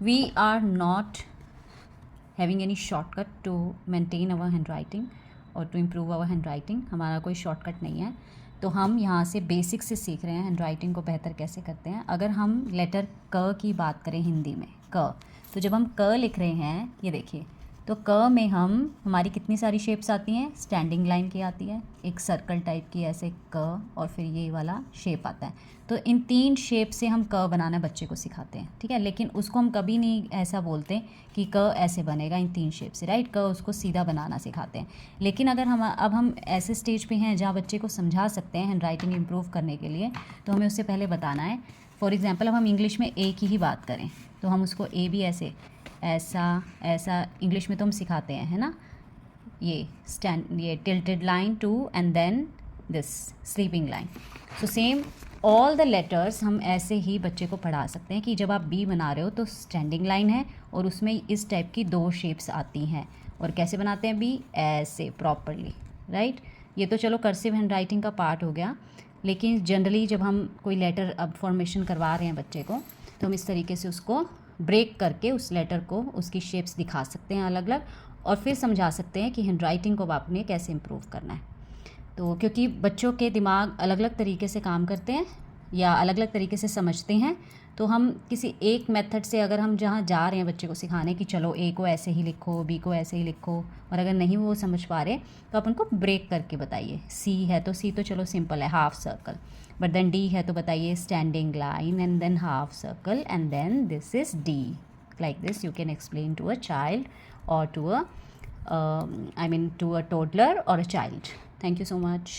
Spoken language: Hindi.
We are not having any shortcut to maintain our handwriting और to improve our handwriting. हमारा कोई शॉर्टकट नहीं है, तो हम यहाँ से बेसिक से सीख रहे हैं हैंड राइटिंग को बेहतर कैसे करते हैं। अगर हम लेटर क की बात करें हिंदी में, क, तो जब हम क लिख रहे हैं, ये देखिए, तो क में हमारी कितनी सारी शेप्स आती हैं, स्टैंडिंग लाइन की आती है, एक सर्कल टाइप की ऐसे क, और फिर ये वाला शेप आता है। तो इन 3 शेप से हम क बनाना बच्चे को सिखाते हैं, ठीक है। लेकिन उसको हम कभी नहीं ऐसा बोलते कि क ऐसे बनेगा इन 3 शेप से, राइट। क उसको सीधा बनाना सिखाते हैं। लेकिन अगर हम ऐसे स्टेज पे हैं जहाँ बच्चे को समझा सकते हैं हैंड राइटिंग इम्प्रूव करने के लिए, तो हमें उससे पहले बताना है। फॉर एग्जाम्पल, अब हम इंग्लिश में ए की ही बात करें, तो हम उसको ए भी ऐसे, ऐसा, ऐसा इंग्लिश में तो हम सिखाते हैं, है ना। ये tilted line two and then this sleeping line. So same all the letters हम ऐसे ही बच्चे को पढ़ा सकते हैं कि जब आप बी बना रहे हो तो स्टैंडिंग लाइन है और उसमें इस टाइप की 2 शेप्स आती हैं। और कैसे बनाते हैं बी, ऐसे प्रॉपरली, राइट। ये तो चलो कर्सिव हैंड राइटिंग का पार्ट हो गया। लेकिन जनरली जब हम कोई लेटर अब फॉर्मेशन करवा रहे हैं बच्चे को, तो हम इस तरीके से उसको ब्रेक करके उस लेटर को उसकी शेप्स दिखा सकते हैं अलग अलग, और फिर समझा सकते हैं कि हैंड राइटिंग को आपने कैसे इम्प्रूव करना है। तो क्योंकि बच्चों के दिमाग अलग अलग तरीके से काम करते हैं या अलग अलग तरीके से समझते हैं, तो हम किसी एक मेथड से अगर हम जहाँ जा रहे हैं बच्चे को सिखाने कि चलो ए को ऐसे ही लिखो, बी को ऐसे ही लिखो, और अगर नहीं वो समझ पा रहे तो आप उनको ब्रेक करके बताइए। सी है तो सी तो चलो सिंपल है, half circle, but then D है तो बताइए standing line and then half circle and then this is D. Like this you can explain to a child or to a to a toddler or a child. Thank you so much.